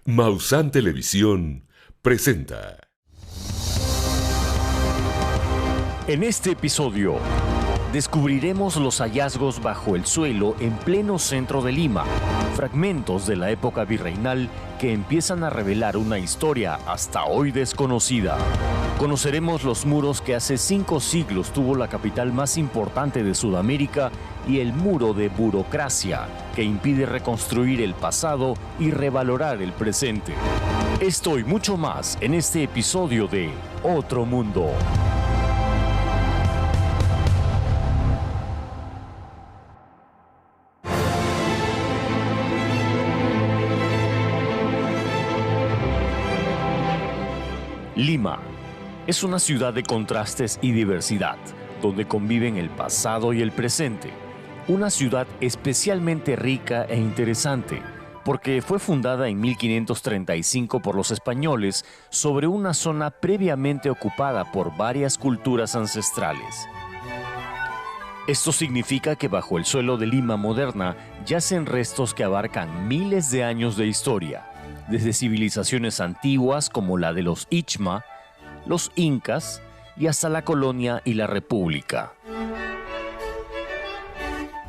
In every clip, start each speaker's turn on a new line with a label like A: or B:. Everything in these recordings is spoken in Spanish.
A: Maussan Televisión presenta.
B: En este episodio, descubriremos los hallazgos bajo el suelo en pleno centro de Lima, fragmentos de la época virreinal que empiezan a revelar una historia hasta hoy desconocida. Conoceremos los muros que hace 5 siglos tuvo la capital más importante de Sudamérica y el muro de burocracia que impide reconstruir el pasado y revalorar el presente. Esto y mucho más en este episodio de Otro Mundo. Lima es una ciudad de contrastes y diversidad, donde conviven el pasado y el presente. Una ciudad especialmente rica e interesante, porque fue fundada en 1535 por los españoles sobre una zona previamente ocupada por varias culturas ancestrales. Esto significa que bajo el suelo de Lima moderna yacen restos que abarcan miles de años de historia, desde civilizaciones antiguas como la de los Ichma, los Incas y hasta la colonia y la República.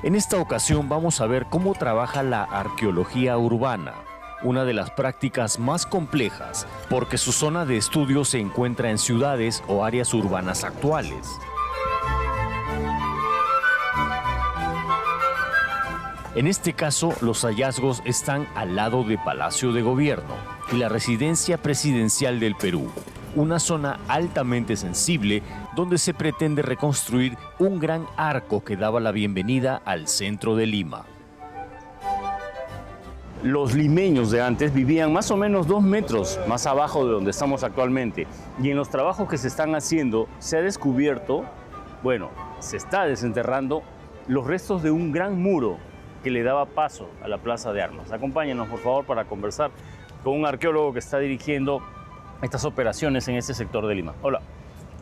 B: En esta ocasión vamos a ver cómo trabaja la arqueología urbana, una de las prácticas más complejas porque su zona de estudio se encuentra en ciudades o áreas urbanas actuales. En este caso, los hallazgos están al lado de Palacio de Gobierno y la Residencia Presidencial del Perú, una zona altamente sensible donde se pretende reconstruir un gran arco que daba la bienvenida al centro de Lima. Los limeños de antes vivían más o menos 2 metros más abajo de donde estamos actualmente, y en los trabajos que se están haciendo se ha descubierto, se está desenterrando los restos de un gran muro que le daba paso a la Plaza de Armas. Acompáñenos, por favor, para conversar con un arqueólogo que está dirigiendo estas operaciones en este sector de Lima. Hola,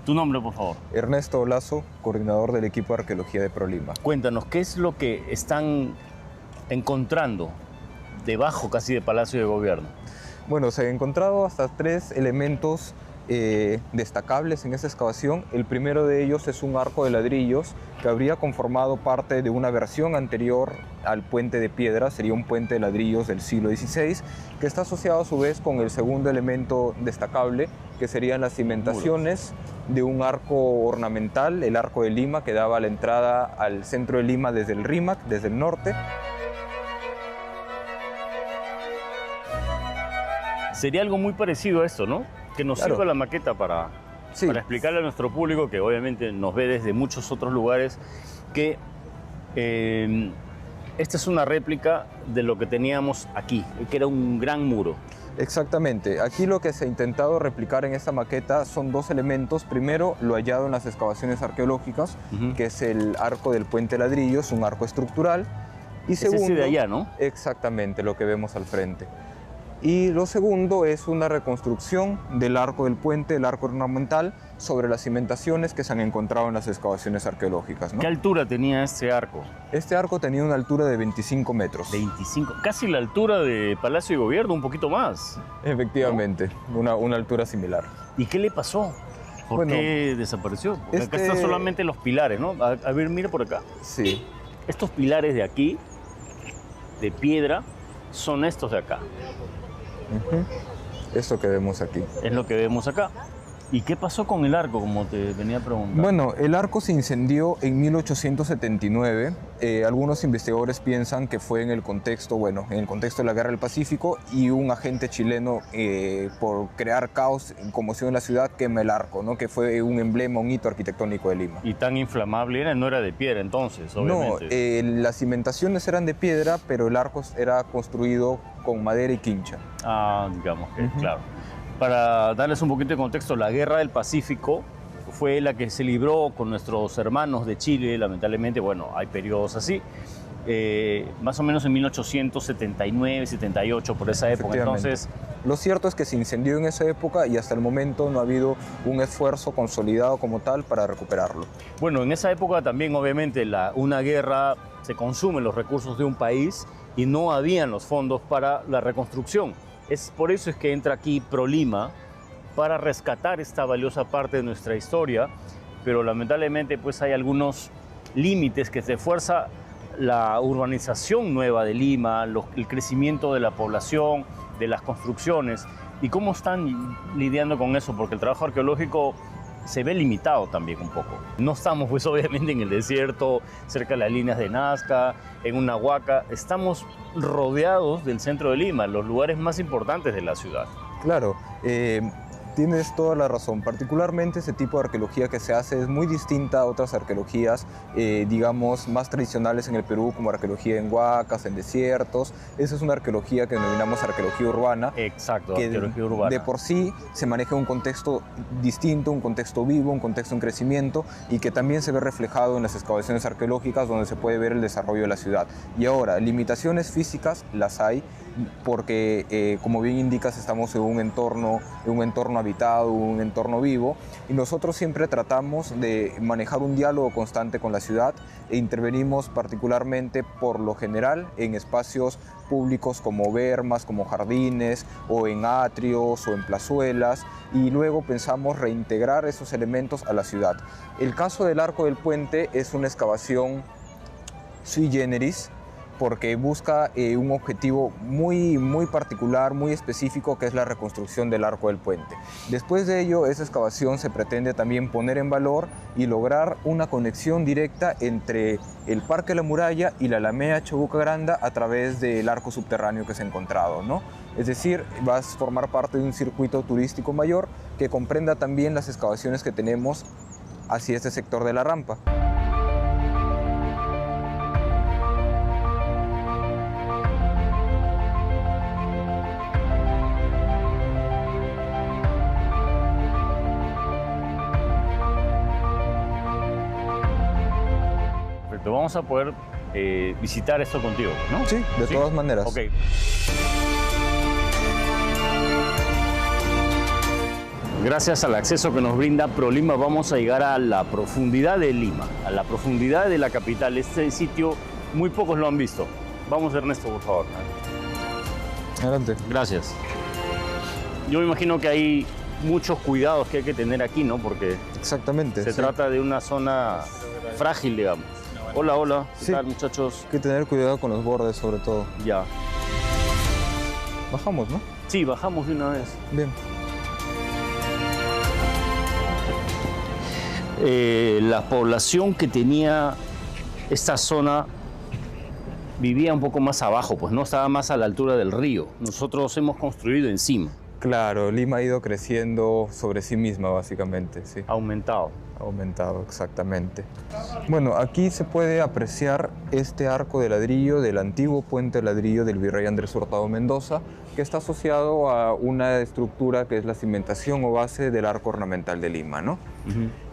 B: tu nombre, por favor.
C: Ernesto Lazo, coordinador del equipo de arqueología de ProLima.
B: Cuéntanos, ¿qué es lo que están encontrando debajo casi de Palacio de Gobierno?
C: Bueno, se han encontrado hasta 3 elementos destacables en esta excavación. El primero de ellos es un arco de ladrillos que habría conformado parte de una versión anterior al puente de piedra. Sería un puente de ladrillos del siglo XVI que está asociado a su vez con el segundo elemento destacable, que serían las cimentaciones de un arco ornamental, el Arco de Lima, que daba la entrada al centro de Lima desde el Rímac, desde el norte.
B: Sería algo muy parecido a esto, ¿no? Que nos sirva la maqueta para explicarle a nuestro público, que obviamente nos ve desde muchos otros lugares, que esta es una réplica de lo que teníamos aquí, que era un gran muro.
C: Exactamente. Aquí lo que se ha intentado replicar en esta maqueta son 2 elementos. Primero, lo hallado en las excavaciones arqueológicas, que es el arco del puente de ladrillos, un arco estructural. Y segundo,
B: ese de allá, ¿no?
C: Exactamente, lo que vemos al frente. Y lo segundo es una reconstrucción del arco del puente, el arco ornamental, sobre las cimentaciones que se han encontrado en las excavaciones arqueológicas, ¿no?
B: ¿Qué altura tenía este arco?
C: Este arco tenía una altura de 25 metros.
B: 25, casi la altura de Palacio de Gobierno, un poquito más.
C: Efectivamente, ¿no? una altura similar.
B: ¿Y qué le pasó? ¿Por qué desapareció? Porque acá están solamente los pilares, ¿no? A ver, mira por acá.
C: Sí.
B: Estos pilares de aquí, de piedra, son estos de acá.
C: Esto que vemos aquí.
B: Es lo que vemos acá. ¿Y qué pasó con el arco, como te venía preguntando?
C: Bueno, el arco se incendió en 1879. Algunos investigadores piensan que fue en el contexto de la Guerra del Pacífico, y un agente chileno, por crear caos y conmoción en la ciudad, quema el arco, ¿no? Que fue un emblema, un hito arquitectónico de Lima.
B: ¿Y tan inflamable era? No era de piedra entonces, obviamente.
C: No, las cimentaciones eran de piedra, pero el arco era construido con madera y quincha.
B: Digamos que, claro. Para darles un poquito de contexto, la Guerra del Pacífico fue la que se libró con nuestros hermanos de Chile, lamentablemente, hay periodos así, más o menos en 1879, 78, por esa época. Entonces,
C: lo cierto es que se incendió en esa época y hasta el momento no ha habido un esfuerzo consolidado como tal para recuperarlo.
B: Bueno, en esa época también, obviamente, una guerra, se consumen los recursos de un país y no habían los fondos para la reconstrucción. Por eso es que entra aquí ProLima, para rescatar esta valiosa parte de nuestra historia, pero lamentablemente pues hay algunos límites que se fuerza la urbanización nueva de Lima, el crecimiento de la población, de las construcciones, y cómo están lidiando con eso, porque el trabajo arqueológico se ve limitado también un poco. No estamos pues obviamente en el desierto, cerca de las líneas de Nazca, en una huaca, estamos rodeados del centro de Lima, los lugares más importantes de la ciudad.
C: Claro, tienes toda la razón. Particularmente ese tipo de arqueología que se hace es muy distinta a otras arqueologías, digamos, más tradicionales en el Perú, como arqueología en huacas, en desiertos. Esa es una arqueología que denominamos arqueología urbana.
B: Exacto,
C: que
B: arqueología urbana.
C: De por sí se maneja un contexto distinto, un contexto vivo, un contexto en crecimiento, y que también se ve reflejado en las excavaciones arqueológicas, donde se puede ver el desarrollo de la ciudad. Y ahora, limitaciones físicas las hay, porque como bien indicas, estamos en un entorno habitado, un entorno vivo, y nosotros siempre tratamos de manejar un diálogo constante con la ciudad e intervenimos particularmente por lo general en espacios públicos como vermas, como jardines, o en atrios o en plazuelas, y luego pensamos reintegrar esos elementos a la ciudad. El caso del Arco del Puente es una excavación sui generis, porque busca un objetivo muy particular, muy específico, que es la reconstrucción del Arco del Puente. Después de ello, esa excavación se pretende también poner en valor y lograr una conexión directa entre el Parque La Muralla y la Alameda Chabuca-Granda a través del arco subterráneo que se ha encontrado, ¿no? Es decir, va a formar parte de un circuito turístico mayor que comprenda también las excavaciones que tenemos hacia este sector de la rampa.
B: Vamos a poder visitar esto contigo, ¿no?
C: Sí, de todas maneras.
B: Ok. Gracias al acceso que nos brinda ProLima, vamos a llegar a la profundidad de Lima, a la profundidad de la capital. Este sitio muy pocos lo han visto. Vamos, Ernesto, por favor.
C: Adelante.
B: Gracias. Yo me imagino que hay muchos cuidados que hay que tener aquí, ¿no? Porque
C: exactamente,
B: se trata de una zona frágil, digamos. Hola, hola. ¿Qué tal, muchachos?
C: Hay que tener cuidado con los bordes, sobre todo.
B: Ya.
C: Bajamos, ¿no?
B: Sí, bajamos de una vez.
C: Bien.
B: La población que tenía esta zona vivía un poco más abajo, pues no estaba más a la altura del río. Nosotros hemos construido encima.
C: Claro, Lima ha ido creciendo sobre sí misma, básicamente, sí.
B: Aumentado.
C: Aumentado, exactamente. Bueno, aquí se puede apreciar este arco de ladrillo del antiguo puente de ladrillo del virrey Andrés Hurtado Mendoza, que está asociado a una estructura que es la cimentación o base del arco ornamental de Lima, ¿no?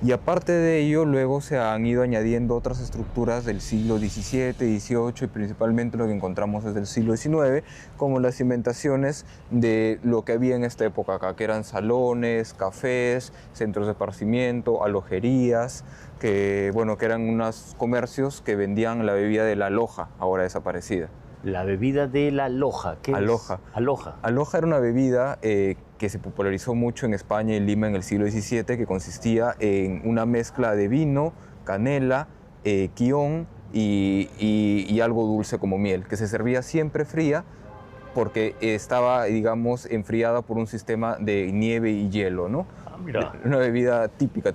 C: Y aparte de ello, luego se han ido añadiendo otras estructuras del siglo XVII, XVIII y principalmente lo que encontramos desde el siglo XIX, como las cimentaciones de lo que había en esta época acá, que eran salones, cafés, centros de esparcimiento, alojerías, que eran unos comercios que vendían la bebida de la loja, ahora desaparecida.
B: La bebida de la loja, ¿qué
C: aloja.
B: es? Aloja.
C: Aloja era una bebida que se popularizó mucho en España y en Lima en el siglo XVII, que consistía en una mezcla de vino, canela, quión y algo dulce como miel, que se servía siempre fría porque estaba, digamos, enfriada por un sistema de nieve y hielo, ¿no?
B: Ah, mira.
C: Una bebida típica.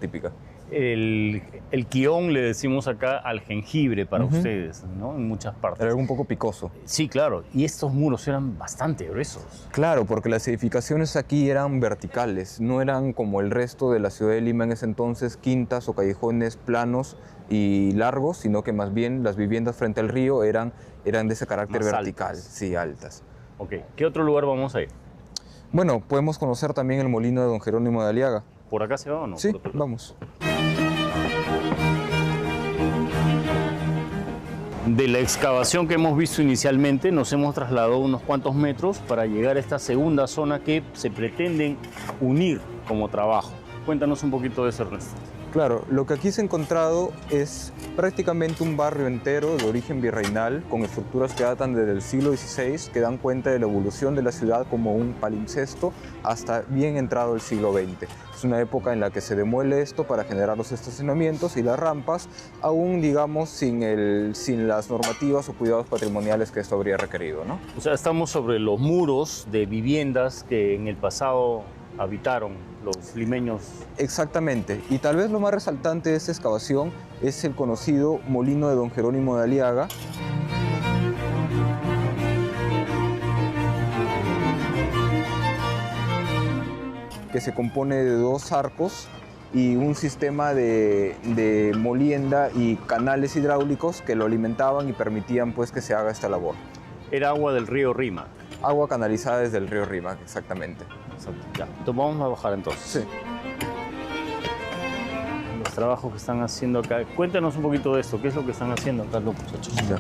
B: El quión le decimos acá al jengibre para ustedes, ¿no? En muchas partes.
C: Era algo un poco picoso.
B: Sí, claro. Y estos muros eran bastante gruesos.
C: Claro, porque las edificaciones aquí eran verticales, no eran como el resto de la ciudad de Lima en ese entonces, quintas o callejones planos y largos, sino que más bien las viviendas frente al río eran de ese carácter
B: más
C: vertical.
B: Altas.
C: Sí, altas.
B: Ok. ¿Qué otro lugar vamos a ir?
C: Bueno, podemos conocer también el molino de don Jerónimo de Aliaga.
B: ¿Por acá se va o no?
C: Sí, vamos.
B: De la excavación que hemos visto inicialmente, nos hemos trasladado unos cuantos metros para llegar a esta segunda zona que se pretenden unir como trabajo. Cuéntanos un poquito de eso, Ernesto.
C: Claro, lo que aquí se ha encontrado es prácticamente un barrio entero de origen virreinal con estructuras que datan desde el siglo XVI que dan cuenta de la evolución de la ciudad como un palimpsesto hasta bien entrado el siglo XX. Es una época en la que se demuele esto para generar los estacionamientos y las rampas, aún digamos sin las normativas o cuidados patrimoniales que esto habría requerido, ¿no?
B: O sea, estamos sobre los muros de viviendas que en el pasado habitaron los limeños.
C: Exactamente, y tal vez lo más resaltante de esta excavación es el conocido molino de don Jerónimo de Aliaga, que se compone de 2 arcos y un sistema de molienda y canales hidráulicos que lo alimentaban y permitían pues que se haga esta labor.
B: Era agua del río Rímac.
C: Agua canalizada desde el río Rímac, exactamente.
B: Exacto. Ya, entonces vamos a bajar entonces.
C: Sí.
B: Los trabajos que están haciendo acá. Cuéntanos un poquito de esto. ¿Qué es lo que están haciendo acá los muchachos?
C: Ya.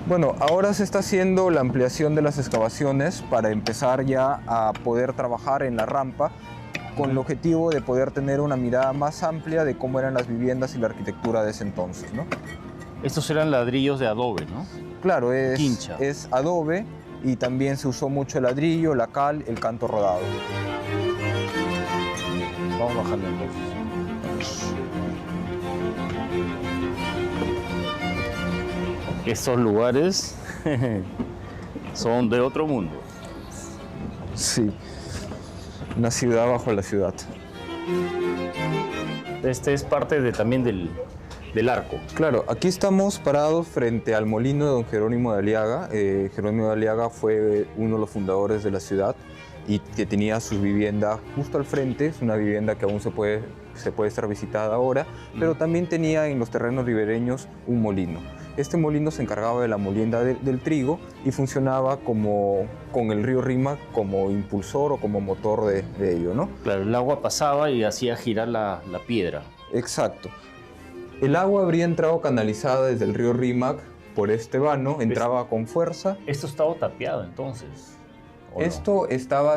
C: Bueno, ahora se está haciendo la ampliación de las excavaciones para empezar ya a poder trabajar en la rampa con el objetivo de poder tener una mirada más amplia de cómo eran las viviendas y la arquitectura de ese entonces, ¿no?
B: Estos eran ladrillos de adobe, ¿no?
C: Claro,
B: Quincha.
C: es adobe y también se usó mucho el ladrillo, la cal, el canto rodado.
B: Vamos bajando entonces. Estos lugares son de otro mundo.
C: Sí, una ciudad bajo la ciudad.
B: Este es parte también del arco.
C: Claro, aquí estamos parados frente al molino de don Jerónimo de Aliaga. Jerónimo de Aliaga fue uno de los fundadores de la ciudad y que tenía su vivienda justo al frente. Es una vivienda que aún se puede estar visitada ahora, pero también tenía en los terrenos ribereños un molino. Este molino se encargaba de la molienda del trigo y funcionaba con el río Rímac como impulsor o como motor de ello, ¿no?
B: Claro, el agua pasaba y hacía girar la piedra.
C: Exacto. El agua habría entrado canalizada desde el río Rímac por este vano, entraba con fuerza.
B: Esto estaba tapiado entonces.
C: Esto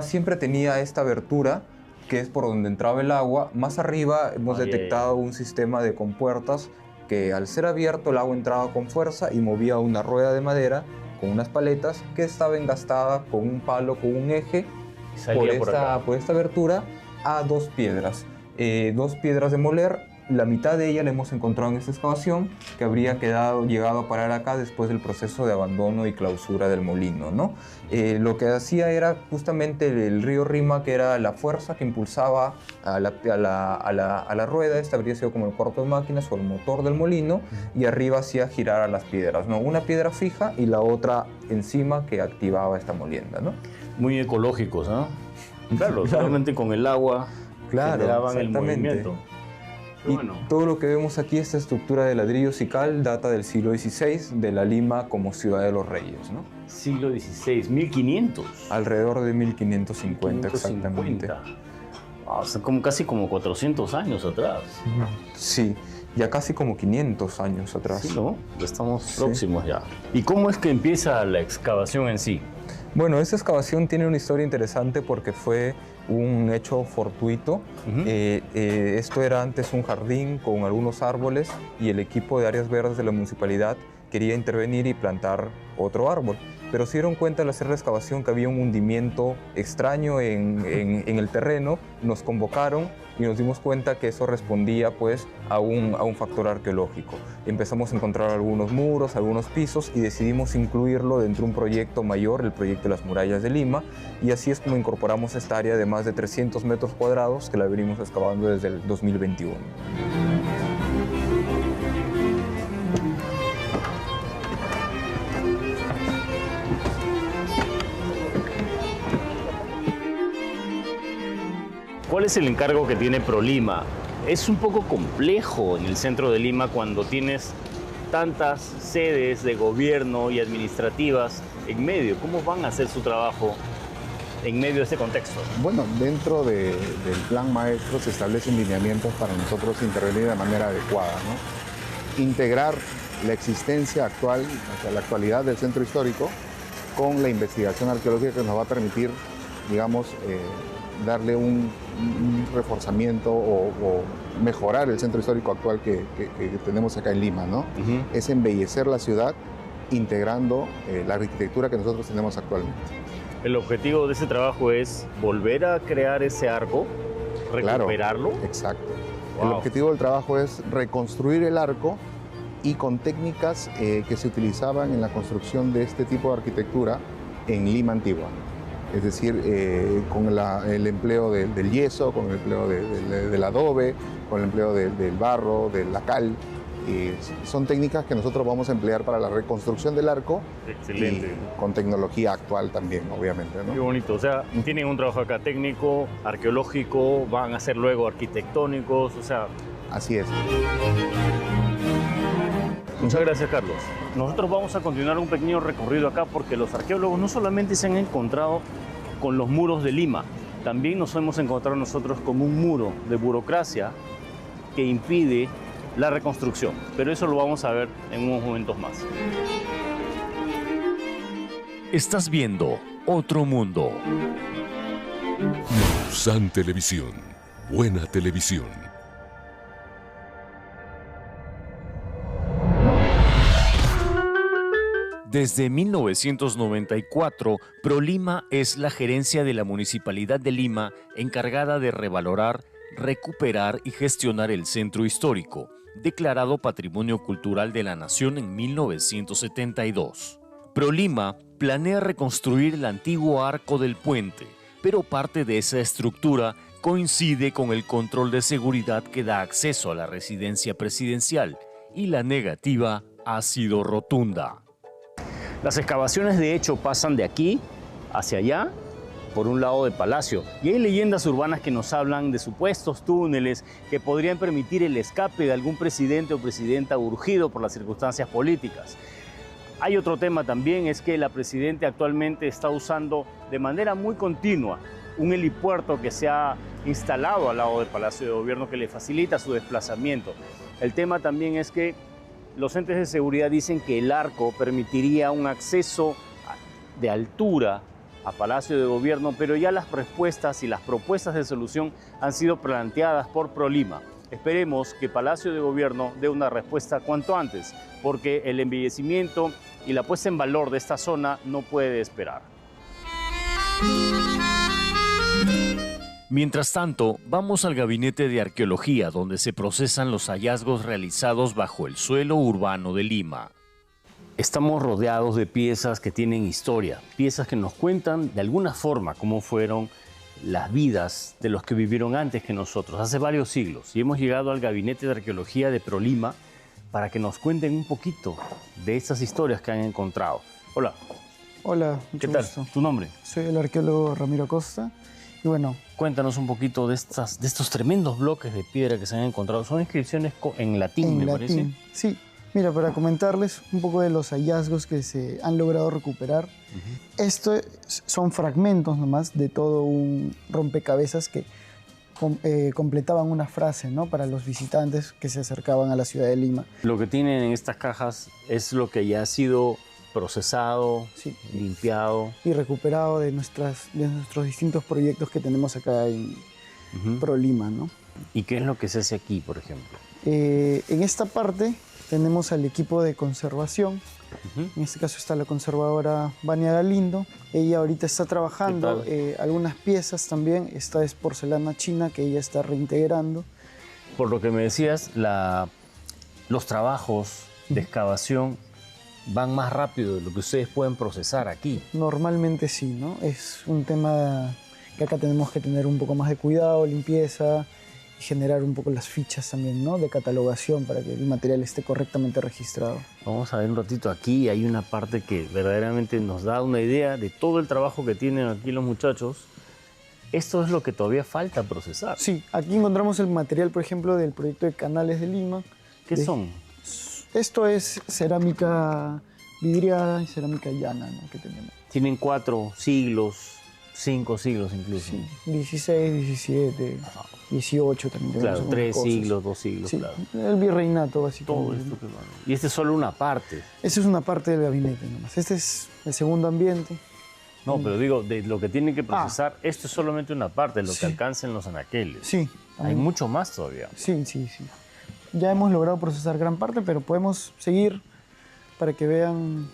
C: siempre tenía esta abertura, que es por donde entraba el agua. Más arriba hemos detectado un sistema de compuertas que al ser abierto el agua entraba con fuerza y movía una rueda de madera con unas paletas que estaba engastada con un palo, con un eje, por esta abertura a 2 piedras. 2 piedras de moler. La mitad de ella la hemos encontrado en esta excavación, que habría llegado a parar acá después del proceso de abandono y clausura del molino, ¿no? Lo que hacía era justamente el río Rímac, que era la fuerza que impulsaba a la rueda. Esta habría sido como el cuarto de máquinas o el motor del molino, y arriba hacía girar a las piedras, ¿no? Una piedra fija y la otra encima que activaba esta molienda, ¿no?
B: Muy ecológicos, ¿no? Claro, solamente con el agua generaban el movimiento.
C: Y bueno, todo lo que vemos aquí, esta estructura de ladrillos y cal, data del siglo XVI, de la Lima como ciudad de los reyes, ¿no?
B: Siglo XVI, 1500.
C: Alrededor de 1550, exactamente.
B: O sea, casi como 400 años atrás.
C: Sí, ya casi como 500 años atrás.
B: Sí, ¿no? Estamos próximos ya. ¿Y cómo es que empieza la excavación en sí?
C: Bueno, esta excavación tiene una historia interesante porque fue un hecho fortuito. Esto era antes un jardín con algunos árboles y el equipo de áreas verdes de la municipalidad quería intervenir y plantar otro árbol. Pero se dieron cuenta al hacer la excavación que había un hundimiento extraño en el terreno, nos convocaron y nos dimos cuenta que eso respondía pues a un factor arqueológico. Empezamos a encontrar algunos muros, algunos pisos y decidimos incluirlo dentro de un proyecto mayor, el proyecto de las murallas de Lima, y así es como incorporamos esta área de más de 300 metros cuadrados que la venimos excavando desde el 2021.
B: ¿Cuál es el encargo que tiene ProLima? Es un poco complejo en el centro de Lima cuando tienes tantas sedes de gobierno y administrativas en medio. ¿Cómo van a hacer su trabajo en medio de este contexto?
D: Bueno, dentro del plan maestro se establecen lineamientos para nosotros intervenir de manera adecuada, ¿no? Integrar la existencia actual, o sea, la actualidad del centro histórico con la investigación arqueológica que nos va a permitir, digamos, darle un reforzamiento o mejorar el centro histórico actual que tenemos acá en Lima, ¿no? Es embellecer la ciudad integrando la arquitectura que nosotros tenemos actualmente.
B: El objetivo de ese trabajo es volver a crear ese arco, recuperarlo.
D: Claro, exacto.
B: Wow.
D: El objetivo del trabajo es reconstruir el arco y con técnicas que se utilizaban en la construcción de este tipo de arquitectura en Lima antigua. Es decir, con el empleo del yeso, con el empleo del adobe, con el empleo del barro, de la cal. Son técnicas que nosotros vamos a emplear para la reconstrucción del arco.
B: Excelente.
D: Y con tecnología actual también, obviamente, ¿no?
B: Qué bonito. O sea, tienen un trabajo acá técnico, arqueológico, van a ser luego arquitectónicos, o sea...
D: Así es.
B: Muchas gracias, Carlos. Nosotros vamos a continuar un pequeño recorrido acá porque los arqueólogos no solamente se han encontrado con los muros de Lima, también nos hemos encontrado nosotros con un muro de burocracia que impide la reconstrucción. Pero eso lo vamos a ver en unos momentos más.
E: Estás viendo Otro Mundo.
A: San Televisión. Buena televisión.
E: Desde 1994, ProLima es la gerencia de la Municipalidad de Lima encargada de revalorar, recuperar y gestionar el centro histórico, declarado Patrimonio Cultural de la Nación en 1972. ProLima planea reconstruir el antiguo Arco del Puente, pero parte de esa estructura coincide con el control de seguridad que da acceso a la residencia presidencial y la negativa ha sido rotunda.
B: Las excavaciones de hecho pasan de aquí hacia allá, por un lado del palacio, y hay leyendas urbanas que nos hablan de supuestos túneles que podrían permitir el escape de algún presidente o presidenta urgido por las circunstancias políticas. Hay otro tema también, es que la presidenta actualmente está usando de manera muy continua un helipuerto que se ha instalado al lado del Palacio de Gobierno que le facilita su desplazamiento. El tema también es que los entes de seguridad dicen que el arco permitiría un acceso de altura a Palacio de Gobierno, pero ya las respuestas y las propuestas de solución han sido planteadas por ProLima. Esperemos que Palacio de Gobierno dé una respuesta cuanto antes, porque el embellecimiento y la puesta en valor de esta zona no puede esperar.
E: Mientras tanto, vamos al Gabinete de Arqueología, donde se procesan los hallazgos realizados bajo el suelo urbano de Lima.
B: Estamos rodeados de piezas que tienen historia, piezas que nos cuentan de alguna forma cómo fueron las vidas de los que vivieron antes que nosotros, hace varios siglos. Y hemos llegado al Gabinete de Arqueología de ProLima para que nos cuenten un poquito de estas historias que han encontrado. Hola.
F: Hola,
B: ¿Qué
F: mucho
B: tal?
F: gusto.
B: ¿Tu nombre?
F: Soy el arqueólogo Ramiro Costa. Y bueno,
B: Cuéntanos un poquito de estos tremendos bloques de piedra que se han encontrado. Son inscripciones en latín, me parece.
F: Sí. Mira, para comentarles un poco de los hallazgos que se han logrado recuperar. Esto son fragmentos nomás de todo un rompecabezas que completaban una frase, ¿no?, para los visitantes que se acercaban a la ciudad de Lima.
B: Lo que tienen en estas cajas es lo que ya ha sido procesado,
F: Sí.
B: limpiado.
F: Y recuperado de nuestros distintos proyectos que tenemos acá en ProLima, ¿no?
B: ¿Y qué es lo que se hace aquí, por ejemplo?
F: En esta parte tenemos al equipo de conservación. En este caso está la conservadora Vania Galindo. Ella ahorita está trabajando algunas piezas también. Esta es porcelana china que ella está reintegrando.
B: Por lo que me decías, los trabajos de excavación van más rápido de lo que ustedes pueden procesar aquí.
F: Normalmente sí, ¿no? Es un tema que acá tenemos que tener un poco más de cuidado, limpieza y generar un poco las fichas también, ¿no?, de catalogación para que el material esté correctamente registrado.
B: Vamos a ver un ratito aquí. Hay una parte que verdaderamente nos da una idea de todo el trabajo que tienen aquí los muchachos. Esto es lo que todavía falta procesar.
F: Sí, aquí encontramos el material, por ejemplo, del proyecto de Canales de Lima.
B: ¿Qué son?
F: Esto es cerámica vidriada y cerámica llana, ¿no?, que tenemos.
B: Tienen 4 siglos, 5 siglos incluso.
F: Sí, 16, 17, 18 también tenemos.
B: Claro,
F: algunas
B: 3
F: cosas.
B: siglos, 2 siglos,
F: Sí,
B: claro.
F: el virreinato básicamente.
B: Todo esto que van. Y esta es solo una parte.
F: Esa es una parte del gabinete nomás. Este es el segundo ambiente.
B: No, pero digo, de lo que tienen que procesar, esto es solamente una parte de lo
F: Sí.
B: que alcanza en los anaqueles.
F: Sí.
B: Hay mucho más todavía.
F: Sí. Ya hemos logrado procesar gran parte, pero podemos seguir para que vean.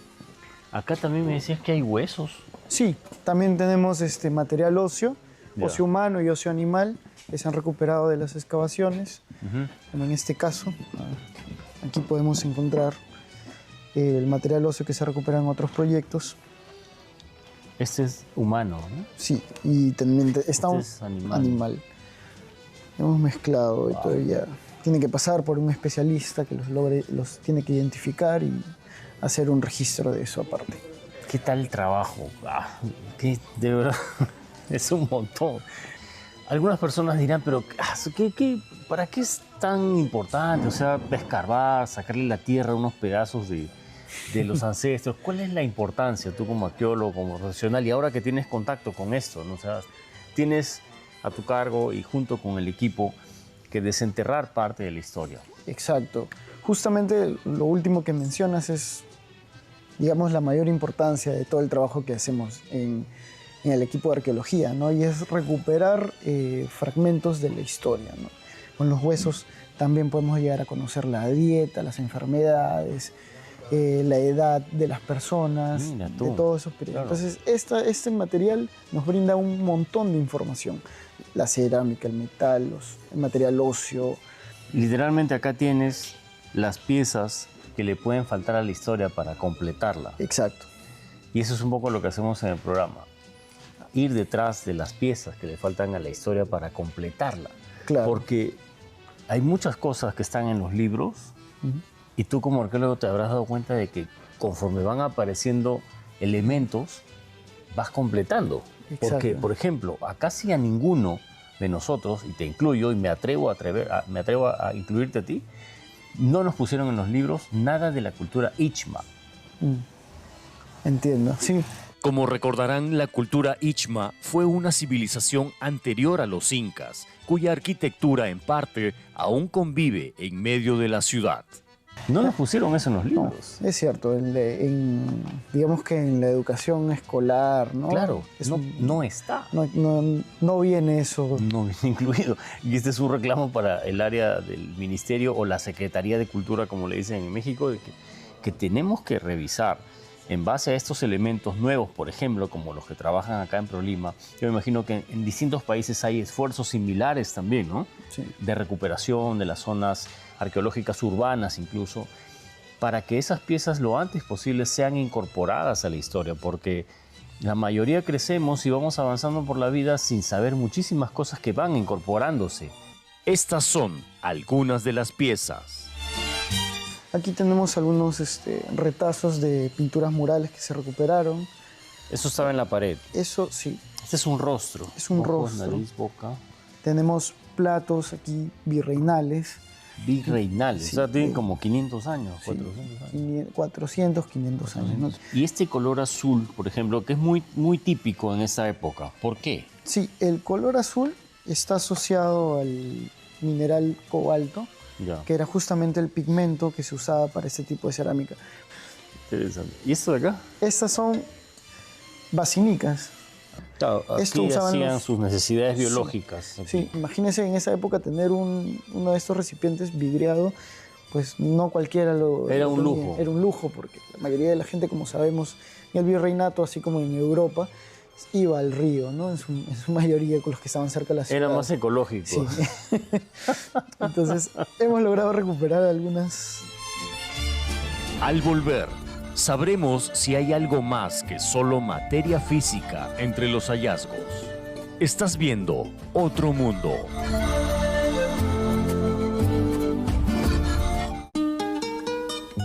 B: Acá también me decías que hay huesos.
F: Sí, también tenemos material óseo,
B: Ya.
F: óseo humano y óseo animal, que se han recuperado de las excavaciones. Como en este caso, aquí podemos encontrar el material óseo que se recupera en otros proyectos.
B: Este es humano, ¿no?
F: Sí, y también estamos
B: es animal.
F: animal. Hemos mezclado y todavía tiene que pasar por un especialista que los tiene que identificar y hacer un registro de eso aparte.
B: ¿Qué tal el trabajo? De verdad, es un montón. Algunas personas dirán, pero ¿para qué es tan importante? O sea, escarbar, sacarle la tierra a unos pedazos de los ancestros. ¿Cuál es la importancia tú como arqueólogo, como profesional? Y ahora que tienes contacto con esto, ¿no? O sea, tienes a tu cargo y junto con el equipo que desenterrar parte de la historia.
F: Exacto. Justamente lo último que mencionas es, digamos, la mayor importancia de todo el trabajo que hacemos en el equipo de arqueología, ¿no? Y es recuperar fragmentos de la historia, ¿no? Con los huesos también podemos llegar a conocer la dieta, las enfermedades, la edad de las personas,
B: Mira tú.
F: de todos esos periodos.
B: Claro.
F: Entonces, este material nos brinda un montón de información. La cerámica, el metal, el material óseo.
B: Literalmente acá tienes las piezas que le pueden faltar a la historia para completarla.
F: Exacto.
B: Y eso es un poco lo que hacemos en el programa. Ir detrás de las piezas que le faltan a la historia para completarla.
F: Claro.
B: Porque hay muchas cosas que están en los libros y tú como arqueólogo te habrás dado cuenta de que conforme van apareciendo elementos, vas completando.
F: Exacto.
B: Porque, por ejemplo, a casi a ninguno de nosotros, y te incluyo y me atrevo a incluirte a ti, no nos pusieron en los libros nada de la cultura Ichma.
F: Entiendo, sí.
E: Como recordarán, la cultura Ichma fue una civilización anterior a los incas, cuya arquitectura en parte aún convive en medio de la ciudad.
B: No nos pusieron eso en los
F: No,
B: libros.
F: es cierto, digamos que en la educación escolar, ¿no?
B: Claro,
F: Es
B: no,
F: un-
B: no está.
F: no viene eso.
B: No viene incluido. Y este es un reclamo para el área del ministerio o la Secretaría de Cultura, como le dicen en México, de que tenemos que revisar en base a estos elementos nuevos, por ejemplo, como los que trabajan acá en ProLima. Yo me imagino que en distintos países hay esfuerzos similares también, ¿no?
F: Sí.
B: De recuperación de las zonas arqueológicas urbanas incluso, para que esas piezas lo antes posible sean incorporadas a la historia, porque la mayoría crecemos y vamos avanzando por la vida sin saber muchísimas cosas que van incorporándose.
E: Estas son algunas de las piezas.
F: Aquí tenemos algunos retazos de pinturas murales que se recuperaron.
B: Eso estaba en la pared.
F: Eso sí.
B: Este es un rostro.
F: Es un
B: Ojos,
F: rostro.
B: nariz, boca.
F: Tenemos platos aquí virreinales.
B: Virreinales.
F: Sí.
B: O sea, tienen como 500 años,
F: Sí.
B: 400 años.
F: 400, 500 años, ¿no?
B: Y este color azul, por ejemplo, que es muy, muy típico en esa época. ¿Por qué?
F: Sí, el color azul está asociado al mineral cobalto,
B: Ya,
F: que era justamente el pigmento que se usaba para este tipo de cerámica.
B: interesante. ¿Y esto de acá?
F: Estas son basinicas.
B: Claro,
F: Esto
B: aquí
F: usaban
B: hacían
F: los-
B: sus necesidades
F: Sí.
B: biológicas. aquí.
F: Sí, imagínense en esa época tener uno de estos recipientes vidriado, pues no cualquiera
B: Era
F: lo
B: un
F: tenía.
B: lujo.
F: Era un lujo, porque la mayoría de la gente, como sabemos, en el virreinato, así como en Europa, iba al río, ¿no? En su mayoría con los que estaban cerca de la ciudad.
B: Era más ecológico.
F: Sí. Entonces, hemos logrado recuperar algunas.
E: Al volver, sabremos si hay algo más que solo materia física entre los hallazgos. Estás viendo Otro Mundo.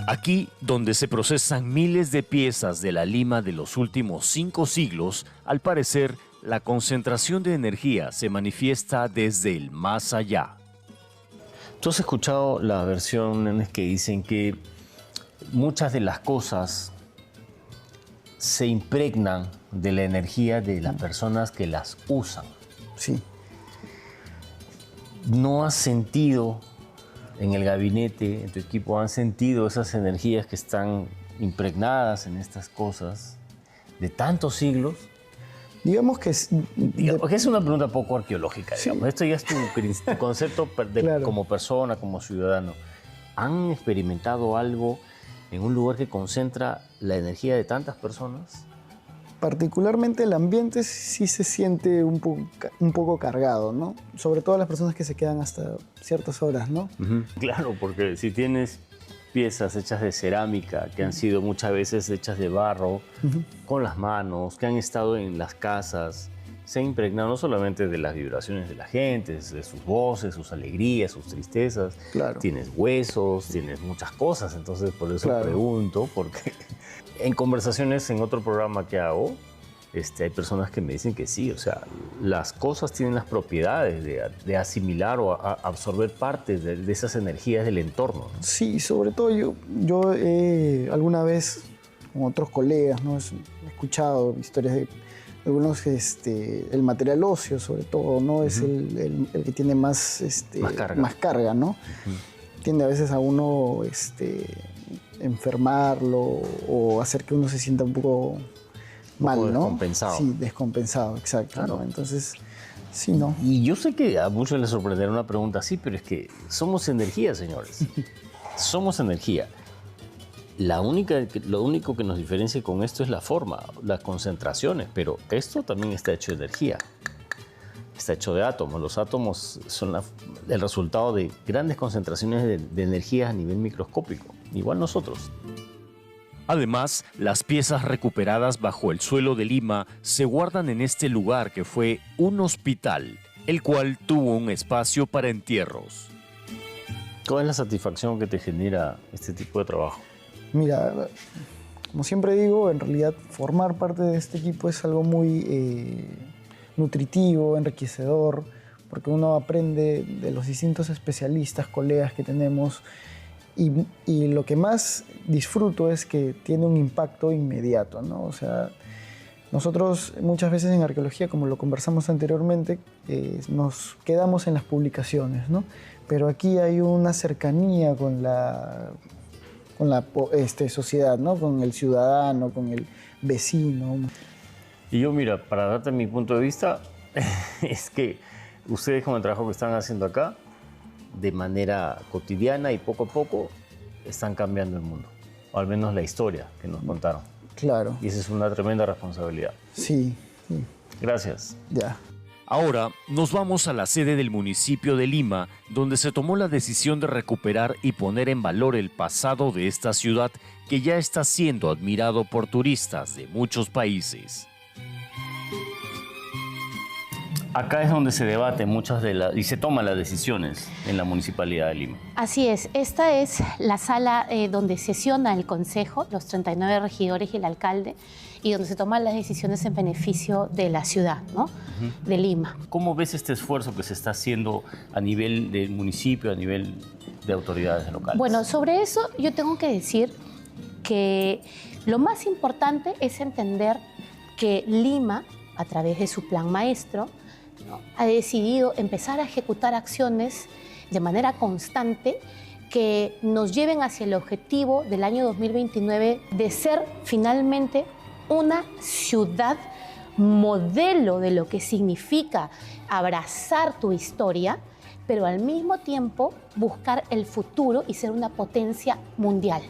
E: Aquí, donde se procesan miles de piezas de la Lima de los últimos 5 siglos, al parecer, la concentración de energía se manifiesta desde el más allá.
B: ¿Tú has escuchado las versiones que dicen que muchas de las cosas se impregnan de la energía de las personas que las usan?
F: Sí.
B: ¿No has sentido en el gabinete, en tu equipo, han sentido esas energías que están impregnadas en estas cosas de tantos siglos?
F: Digamos que
B: Digamos que es una pregunta poco arqueológica, digamos.
F: Sí.
B: Esto ya es tu concepto
F: Claro.
B: como persona, como ciudadano. ¿Han experimentado algo en un lugar que concentra la energía de tantas personas?
F: particularmente el ambiente sí se siente un poco cargado, ¿no? Sobre todo las personas que se quedan hasta ciertas horas, ¿no?
B: Claro, porque si tienes piezas hechas de cerámica, que han sido muchas veces hechas de barro, con las manos, que han estado en las casas, se han impregnado no solamente de las vibraciones de la gente, de sus voces, sus alegrías, sus tristezas.
F: Claro.
B: Tienes huesos, tienes muchas cosas, entonces por eso
F: Claro.
B: pregunto, porque en conversaciones en otro programa que hago, hay personas que me dicen que sí, o sea, las cosas tienen las propiedades de asimilar o absorber partes de esas energías del entorno, ¿no?
F: Sí, sobre todo yo alguna vez con otros colegas, ¿no? He escuchado historias de algunos, el material óseo sobre todo, ¿no? Es el que tiene más carga, ¿no? Tiende a veces a uno enfermarlo o hacer que uno se sienta un poco mal, ¿no?
B: Descompensado.
F: Sí, descompensado, exacto.
B: Claro.
F: ¿no? Entonces, sí, ¿no?
B: Y yo sé que a muchos les sorprenderá una pregunta así, pero es que somos energía, señores. Somos energía. Lo único que nos diferencia con esto es la forma, las concentraciones, pero esto también está hecho de energía. Está hecho de átomos. Los átomos son el resultado de grandes concentraciones de energía a nivel microscópico. Igual nosotros.
E: Además, las piezas recuperadas bajo el suelo de Lima se guardan en este lugar que fue un hospital, el cual tuvo un espacio para entierros.
B: ¿Cuál es la satisfacción que te genera este tipo de trabajo?
F: Mira, como siempre digo, en realidad formar parte de este equipo es algo muy nutritivo, enriquecedor, porque uno aprende de los distintos especialistas, colegas que tenemos, y lo que más disfruto es que tiene un impacto inmediato, ¿no? O sea, nosotros muchas veces en arqueología, como lo conversamos anteriormente, nos quedamos en las publicaciones, ¿no? Pero aquí hay una cercanía con la sociedad, ¿no? Con el ciudadano, con el vecino.
B: Y yo, mira, para darte mi punto de vista, es que ustedes con el trabajo que están haciendo acá, de manera cotidiana y poco a poco, están cambiando el mundo. O al menos la historia que nos contaron.
F: Claro.
B: Y esa es una tremenda responsabilidad.
F: Sí, sí,
B: Gracias.
F: ya.
E: Ahora nos vamos a la sede del municipio de Lima, donde se tomó la decisión de recuperar y poner en valor el pasado de esta ciudad que ya está siendo admirado por turistas de muchos países.
B: Acá es donde se debaten y se toman las decisiones en la Municipalidad de Lima.
G: Así es, esta es la sala donde sesiona el Consejo, los 39 regidores y el alcalde, y donde se toman las decisiones en beneficio de la ciudad, ¿no? De Lima.
B: ¿Cómo ves este esfuerzo que se está haciendo a nivel del municipio, a nivel de autoridades locales?
G: Bueno, sobre eso yo tengo que decir que lo más importante es entender que Lima, a través de su plan maestro, ¿no?, ha decidido empezar a ejecutar acciones de manera constante que nos lleven hacia el objetivo del año 2029 de ser finalmente una ciudad modelo de lo que significa abrazar tu historia, pero al mismo tiempo buscar el futuro y ser una potencia mundial.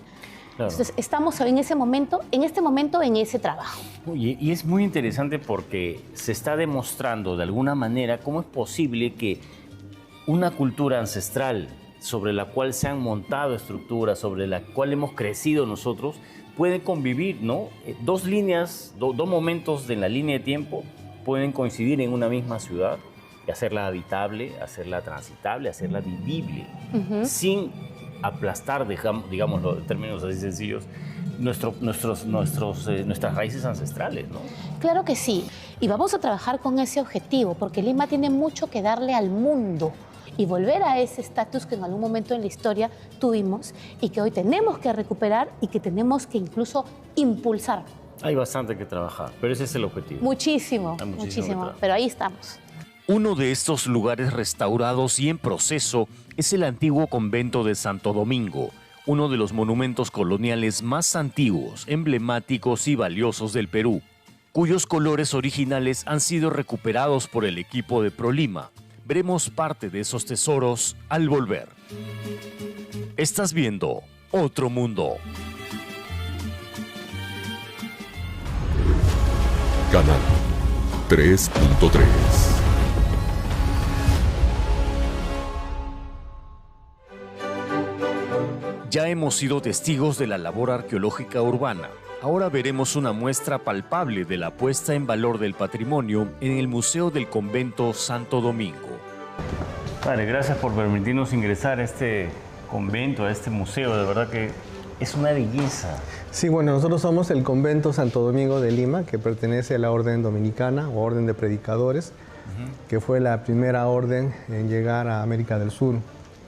B: Claro.
G: Entonces, estamos en este momento en ese trabajo.
B: Y es muy interesante porque se está demostrando de alguna manera cómo es posible que una cultura ancestral sobre la cual se han montado estructuras, sobre la cual hemos crecido nosotros, puede convivir, ¿no? Dos líneas, dos momentos de la línea de tiempo pueden coincidir en una misma ciudad y hacerla habitable, hacerla transitable, hacerla vivible, sin aplastar, digámoslo en términos así sencillos, nuestras raíces ancestrales, ¿no?
G: Claro que sí, y vamos a trabajar con ese objetivo, porque Lima tiene mucho que darle al mundo y volver a ese estatus que en algún momento en la historia tuvimos y que hoy tenemos que recuperar y que tenemos que incluso impulsar.
B: Hay bastante que trabajar, pero ese es el objetivo.
G: Muchísimo,
B: Hay muchísimo que
G: muchísimo,
B: trabajar.
G: pero ahí estamos.
E: Uno de estos lugares restaurados y en proceso es el antiguo convento de Santo Domingo, uno de los monumentos coloniales más antiguos, emblemáticos y valiosos del Perú. cuyos colores originales han sido recuperados por el equipo de ProLima. Veremos parte de esos tesoros al volver. Estás viendo Otro Mundo.
A: Canal 3.3.
E: Ya hemos sido testigos de la labor arqueológica urbana. Ahora veremos una muestra palpable de la puesta en valor del patrimonio en el Museo del Convento Santo Domingo.
B: Padre, gracias por permitirnos ingresar a este convento, a este museo. De verdad que es una belleza.
H: Sí, bueno, nosotros somos el Convento Santo Domingo de Lima, que pertenece a la Orden Dominicana o Orden de Predicadores, que fue la primera orden en llegar a América del Sur,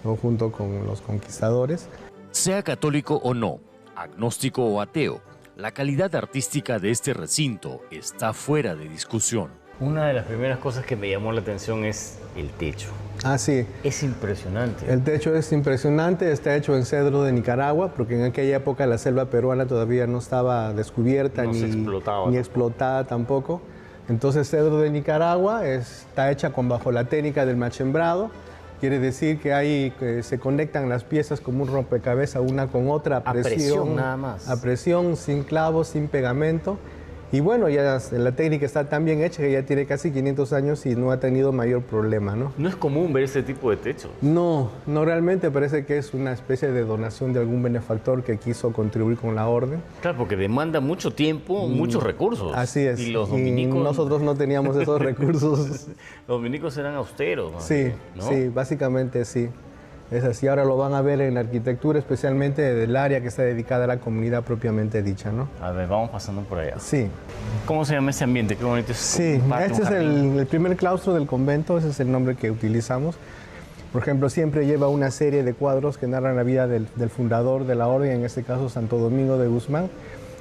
H: ¿no? Junto con los conquistadores.
E: Sea católico o no, agnóstico o ateo, la calidad artística de este recinto está fuera de discusión.
B: Una de las primeras cosas que me llamó la atención es el techo.
H: Ah, sí.
B: Es impresionante.
H: El techo es impresionante, está hecho en cedro de Nicaragua, porque en aquella época la selva peruana todavía no estaba descubierta
B: No se
H: ni
B: explotaba
H: explotada tampoco. Entonces, cedro de Nicaragua está hecha bajo la técnica del machembrado. Quiere decir que se conectan las piezas como un rompecabezas una con otra a
B: presión nada más.
H: A presión, sin clavos, sin pegamento. Y bueno, ya la técnica está tan bien hecha que ya tiene casi 500 años y no ha tenido mayor problema, ¿no?
B: No es común ver este tipo de techos.
H: No, no realmente, parece que es una especie de donación de algún benefactor que quiso contribuir con la orden.
B: Claro, porque demanda mucho tiempo, muchos recursos.
H: Así es.
B: Y los dominicos...
H: Y nosotros no teníamos esos recursos.
B: Los dominicos eran austeros.
H: Sí,
B: ¿no?
H: sí, básicamente sí. Es así, ahora lo van a ver en la arquitectura, especialmente del área que está dedicada a la comunidad propiamente dicha, ¿no?
B: A ver, vamos pasando por allá.
H: Sí.
B: ¿Cómo se llama ese ambiente? Qué bonito es.
H: Sí, este es el primer claustro del convento, ese es el nombre que utilizamos. Por ejemplo, siempre lleva una serie de cuadros que narran la vida del fundador de la orden, en este caso Santo Domingo de Guzmán.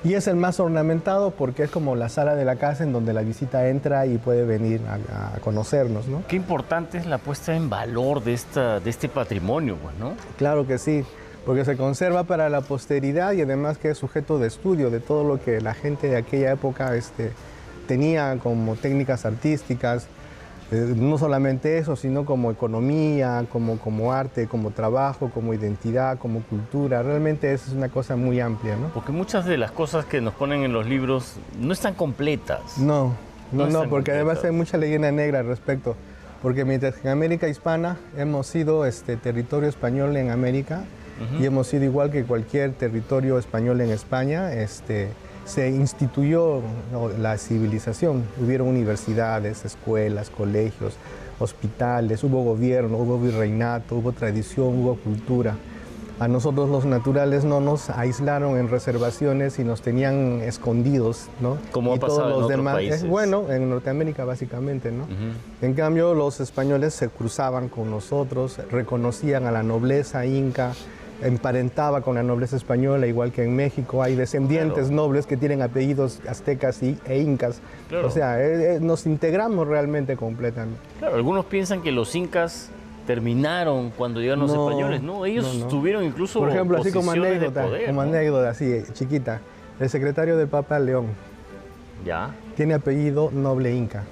H: Y es el más ornamentado porque es como la sala de la casa en donde la visita entra y puede venir a conocernos, ¿no?
B: Qué importante es la puesta en valor de este patrimonio, pues, ¿no?
H: Claro que sí, porque se conserva para la posteridad y además que es sujeto de estudio de todo lo que la gente de aquella época tenía como técnicas artísticas. No solamente eso, sino como economía, como arte, como trabajo, como identidad, como cultura. Realmente es una cosa muy amplia, ¿no?
B: Porque muchas de las cosas que nos ponen en los libros no están completas.
H: No, porque
B: completas.
H: además hay mucha leyenda negra al respecto. Porque mientras que en América Hispana hemos sido territorio español en América y hemos sido igual que cualquier territorio español en España, se instituyó la civilización. Hubieron universidades, escuelas, colegios, hospitales, hubo gobierno, hubo virreinato, hubo tradición, hubo cultura. A nosotros los naturales no nos aislaron en reservaciones y nos tenían escondidos, ¿no?
B: Como ha pasado en otros países.
H: Bueno, en Norteamérica básicamente, ¿no? En cambio, los españoles se cruzaban con nosotros, reconocían a la nobleza inca, emparentaba con la nobleza española, igual que en México hay descendientes nobles que tienen apellidos aztecas e incas. Claro. O sea, nos integramos realmente completamente.
B: Claro, algunos piensan que los incas terminaron cuando llegaron los españoles, ¿no? Ellos tuvieron incluso
H: por ejemplo, así como anécdota,
B: de poder,
H: anécdota así chiquita, el secretario del Papa León
B: ¿ya?
H: Tiene apellido noble inca.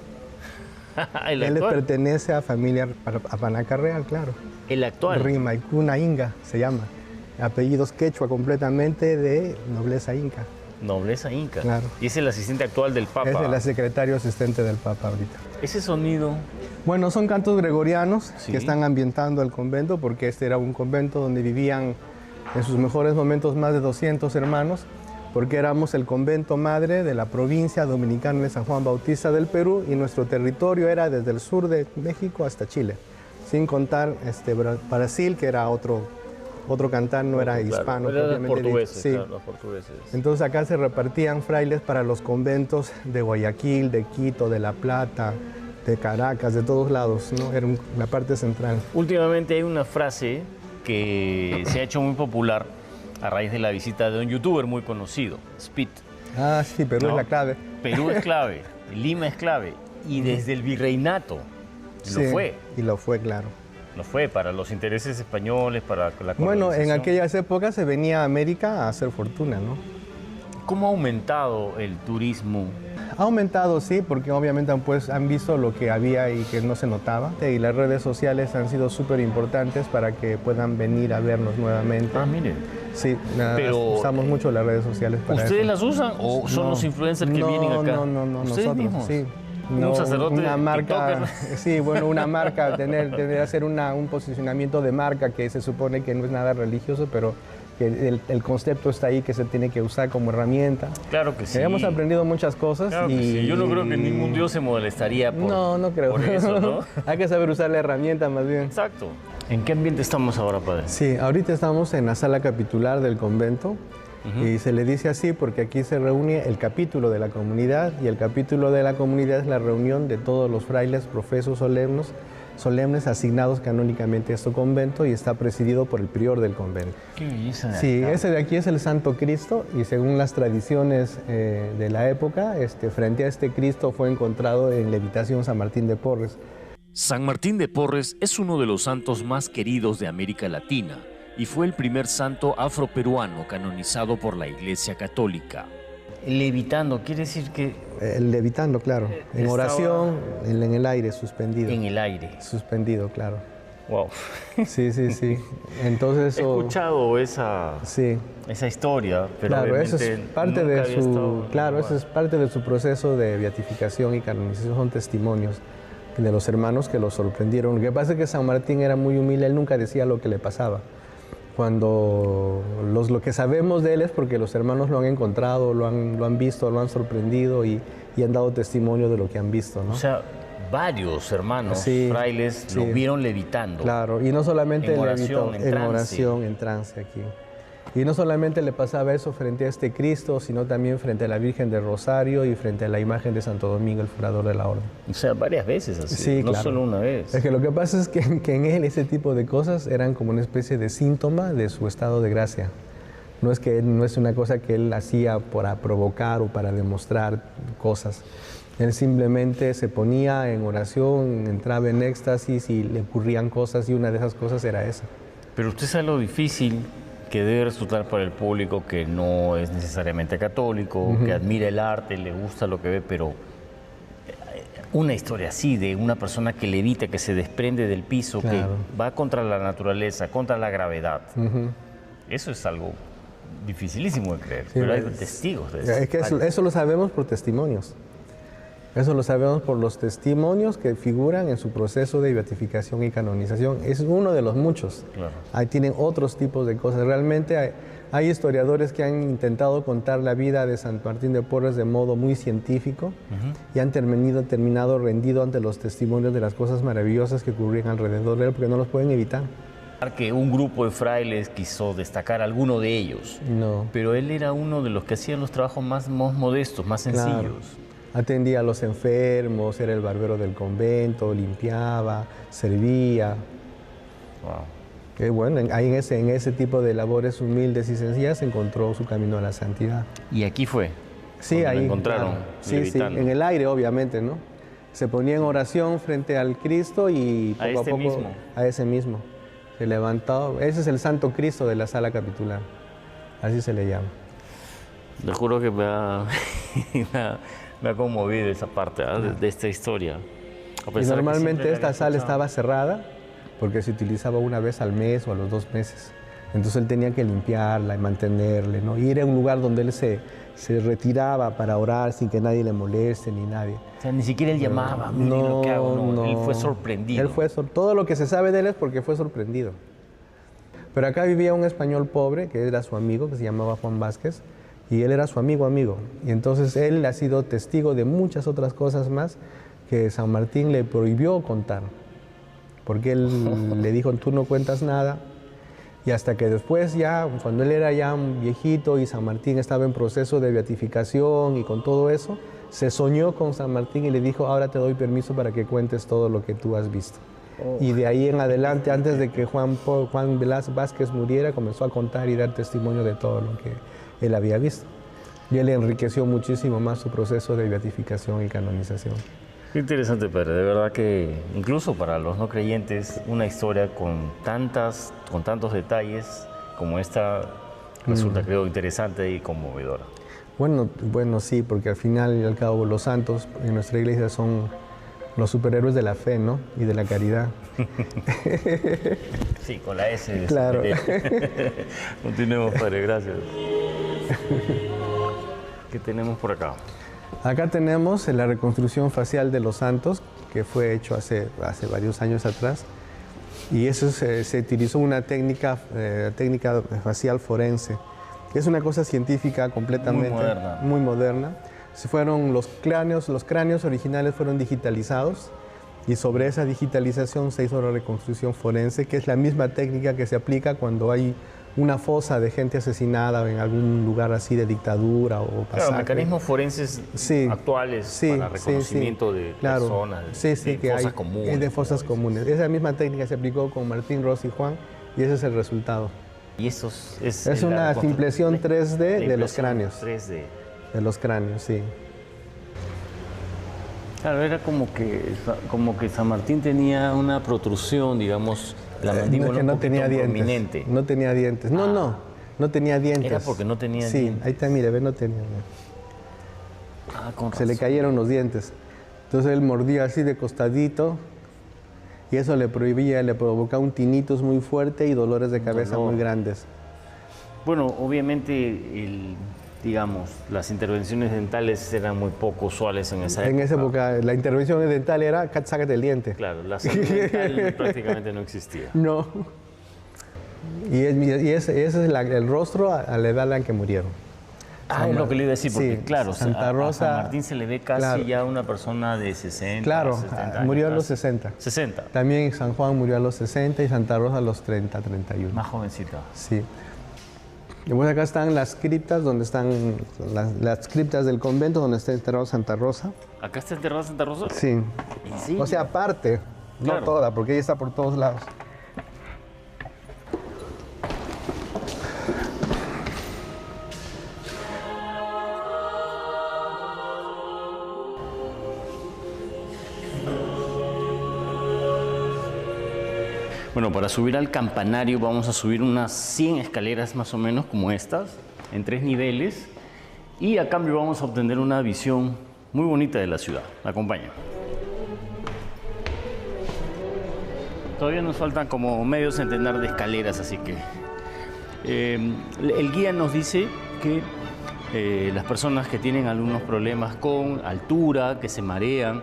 H: Él le pertenece a familia Apanaca Real, claro.
B: El actual.
H: Rimaicuna Inga se llama. Apellidos quechua completamente de nobleza inca.
B: Nobleza inca.
H: Claro.
B: Y es el asistente actual del Papa.
H: Es el secretario asistente del Papa ahorita.
B: Ese sonido.
H: Bueno, son cantos gregorianos que están ambientando el convento, porque este era un convento donde vivían en sus mejores momentos más de 200 hermanos, porque éramos el convento madre de la provincia dominicana de San Juan Bautista del Perú y nuestro territorio era desde el sur de México hasta Chile, sin contar Brasil, que era otro cantar, no era hispano.
B: Era los portugueses,
H: sí.
B: Claro, los portugueses.
H: Entonces acá se repartían frailes para los conventos de Guayaquil, de Quito, de La Plata, de Caracas, de todos lados, ¿no? Era la parte central.
B: Últimamente hay una frase que se ha hecho muy popular a raíz de la visita de un youtuber muy conocido, Speed.
H: Ah, sí, Perú es la clave.
B: Perú es clave, Lima es clave, y desde el virreinato lo fue.
H: Y lo fue, claro.
B: Lo fue para los intereses españoles, para la colonización.
H: Bueno, en aquellas épocas se venía a América a hacer fortuna, ¿no?
B: ¿Cómo ha aumentado el turismo?
H: Ha aumentado, sí, porque obviamente han visto lo que había y que no se notaba. Y las redes sociales han sido súper importantes para que puedan venir a vernos nuevamente.
B: Ah, miren.
H: Sí,
B: Pero,
H: usamos mucho las redes sociales para
B: ¿ustedes
H: eso.
B: las usan o son los influencers que vienen acá?
H: No,
B: ¿Ustedes
H: nosotros,
B: mismos?
H: sí.
B: Un sacerdote
H: una marca,
B: tiktoker.
H: sí, bueno, una marca, hacer un posicionamiento de marca que se supone que no es nada religioso, pero que el concepto está ahí, que se tiene que usar como herramienta.
B: Claro que sí.
H: Hemos aprendido muchas cosas.
B: Claro que sí. Yo no creo que ningún Dios se molestaría por,
H: no creo.
B: por eso, ¿no?
H: Hay que saber usar la herramienta más bien.
B: Exacto. ¿En qué ambiente estamos ahora, padre?
H: Sí, ahorita estamos en la sala capitular del convento. Y se le dice así porque aquí se reúne el capítulo de la comunidad, y el capítulo de la comunidad es la reunión de todos los frailes profesos solemnes asignados canónicamente a este convento, y está presidido por el prior del convento.
B: Qué belleza.
H: Sí, ese de aquí es el Santo Cristo, y según las tradiciones de la época, frente a este Cristo fue encontrado en Levitación San Martín de Porres.
E: San Martín de Porres es uno de los santos más queridos de América Latina y fue el primer santo afroperuano canonizado por la Iglesia Católica.
B: Levitando, quiere decir que...
H: Levitando, claro. En oración, en el aire, suspendido.
B: En el aire.
H: Suspendido, claro.
B: Wow.
H: Sí. Entonces
B: he escuchado esa historia, pero
H: claro, eso es parte
B: nunca
H: de eso es parte de su proceso de beatificación y canonización. Son testimonios de los hermanos que lo sorprendieron. Lo que pasa es que San Martín era muy humilde, él nunca decía lo que le pasaba. Cuando lo que sabemos de él es porque los hermanos lo han encontrado, lo han visto, lo han sorprendido y han dado testimonio de lo que han visto, ¿no?
B: O sea, varios hermanos frailes lo vieron levitando.
H: Claro, y no solamente
B: en oración,
H: en trance aquí. Y no solamente le pasaba eso frente a este Cristo, sino también frente a la Virgen del Rosario y frente a la imagen de Santo Domingo, el fundador de la orden.
B: O sea, varias veces así,
H: sí,
B: no
H: claro.
B: solo una vez.
H: Es que lo que pasa es que en él ese tipo de cosas eran como una especie de síntoma de su estado de gracia. No es una cosa que él hacía para provocar o para demostrar cosas. Él simplemente se ponía en oración, entraba en éxtasis y le ocurrían cosas, y una de esas cosas era esa.
B: Pero usted sabe lo difícil que debe resultar para el público que no es necesariamente católico, que admira el arte, le gusta lo que ve, pero una historia así de una persona que levita, que se desprende del piso, que va contra la naturaleza, contra la gravedad. Eso es algo dificilísimo de creer, pero hay testigos de eso.
H: Es que eso lo sabemos por testimonios. Eso lo sabemos por los testimonios que figuran en su proceso de beatificación y canonización. Es uno de los muchos. Claro. Ahí tienen otros tipos de cosas. Realmente hay historiadores que han intentado contar la vida de San Martín de Porres de modo muy científico y han terminado rendido ante los testimonios de las cosas maravillosas que ocurrían alrededor de él, porque no los pueden evitar.
B: Que un grupo de frailes quiso destacar a alguno de ellos, pero él era uno de los que hacían los trabajos más modestos, más sencillos. Claro.
H: Atendía a los enfermos, era el barbero del convento, limpiaba, servía.
B: Wow.
H: Que bueno, ahí en ese tipo de labores humildes y sencillas encontró su camino a la santidad.
B: ¿Y aquí fue?
H: Sí, ahí
B: lo encontraron.
H: Claro. Sí, en el aire, obviamente, ¿no? Se ponía en oración frente al Cristo y poco a poco
B: mismo.
H: A ese mismo. Se levantó. Ese es el Santo Cristo de la sala capitular. Así se le llama.
B: Le juro que me ha conmovido esa parte de esta historia.
H: Y normalmente esta sala estaba cerrada porque se utilizaba una vez al mes o a los 2 meses. Entonces él tenía que limpiarla y mantenerla, ¿no? Y era un lugar donde él se retiraba para orar sin que nadie le moleste ni nadie.
B: O sea, ni siquiera él llamaba, miren lo que hago, no. Él fue sorprendido.
H: Todo lo que se sabe de él es porque fue sorprendido. Pero acá vivía un español pobre que era su amigo, que se llamaba Juan Vázquez, y él era su amigo. Y entonces él ha sido testigo de muchas otras cosas más que San Martín le prohibió contar. Porque él le dijo, tú no cuentas nada. Y hasta que después ya, cuando él era ya un viejito y San Martín estaba en proceso de beatificación y con todo eso, se soñó con San Martín y le dijo, ahora te doy permiso para que cuentes todo lo que tú has visto. Y de ahí en adelante, antes de que Juan Vázquez muriera, comenzó a contar y dar testimonio de todo lo que él había visto. Y él enriqueció muchísimo más su proceso de beatificación y canonización.
B: Qué interesante, padre. De verdad que incluso para los no creyentes, una historia con tantos detalles como esta resulta, creo, interesante y conmovedora.
H: Bueno, sí, porque al final y al cabo los santos en nuestra iglesia son los superhéroes de la fe, ¿no? Y de la caridad.
B: Sí, con la S. De
H: claro.
B: Continuemos, padre, gracias. ¿Qué tenemos por acá?
H: Acá tenemos la reconstrucción facial de los santos, que fue hecho hace varios años atrás. Y eso se utilizó una técnica facial forense. Es una cosa científica completamente muy moderna. Los cráneos originales fueron digitalizados y sobre esa digitalización se hizo la reconstrucción forense, que es la misma técnica que se aplica cuando hay una fosa de gente asesinada en algún lugar así de dictadura o pasado.
B: Claro, mecanismos forenses actuales para reconocimiento de personas, de fosas comunes.
H: De fosas comunes. Esa misma técnica se aplicó con Martín, Ros y Juan y ese es el resultado.
B: Y eso
H: es una impresión 3D de los cráneos.
B: 3D.
H: De los cráneos, sí.
B: Claro, era como que San Martín tenía una protrusión, digamos, la mandíbula
H: no tenía dientes.
B: Prominente.
H: No tenía dientes. No tenía dientes.
B: Era porque no tenía dientes.
H: Sí, ahí está, mire, no tenía dientes.
B: Con razón.
H: Se le cayeron los dientes. Entonces él mordía así de costadito y eso le provocaba un tinnitus muy fuerte y dolores de cabeza muy grandes.
B: Bueno, obviamente, digamos, las intervenciones dentales eran muy poco usuales en esa época.
H: En esa época la intervención dental era sácate el diente.
B: Claro, la salud dental prácticamente no existía.
H: No. Y ese es el rostro a la edad en la que murieron.
B: Es lo que le iba a decir, porque claro,
H: Santa Rosa,
B: a San Martín se le ve casi ya una persona de 60,
H: claro,
B: 70 años.
H: Murió a los 60.
B: 60.
H: También San Juan murió a los 60 y Santa Rosa a los 30, 31.
B: Más jovencita.
H: Sí. Y pues acá están las criptas, donde están las criptas del convento, donde está enterrado Santa Rosa.
B: ¿Acá está enterrada Santa Rosa?
H: Sí.
B: ¿Sí?
H: O sea, aparte, no toda, porque ella está por todos lados.
B: Bueno, para subir al campanario vamos a subir unas 100 escaleras más o menos como estas, en 3 niveles, y a cambio vamos a obtener una visión muy bonita de la ciudad. ¿Me acompañan? Todavía nos faltan como medio centenar de escaleras, así que el guía nos dice que las personas que tienen algunos problemas con altura, que se marean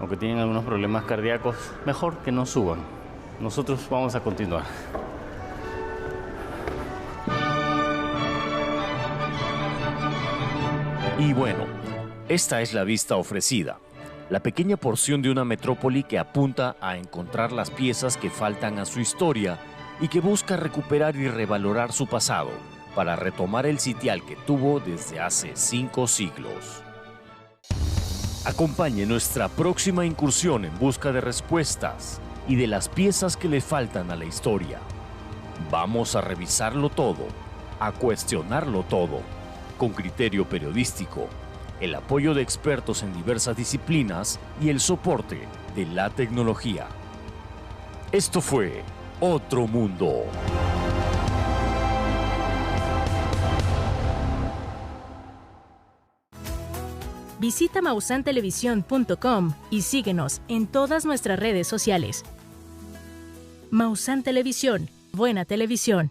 B: o que tienen algunos problemas cardíacos, mejor que no suban. Nosotros vamos a continuar.
E: Y bueno, esta es la vista ofrecida. La pequeña porción de una metrópoli que apunta a encontrar las piezas que faltan a su historia y que busca recuperar y revalorar su pasado para retomar el sitial que tuvo desde hace 5 siglos. Acompañe nuestra próxima incursión en busca de respuestas y de las piezas que le faltan a la historia. Vamos a revisarlo todo, a cuestionarlo todo, con criterio periodístico, el apoyo de expertos en diversas disciplinas y el soporte de la tecnología. Esto fue Otro Mundo.
I: Visita mausantelevisión.com y síguenos en todas nuestras redes sociales. Maussan Televisión, buena televisión.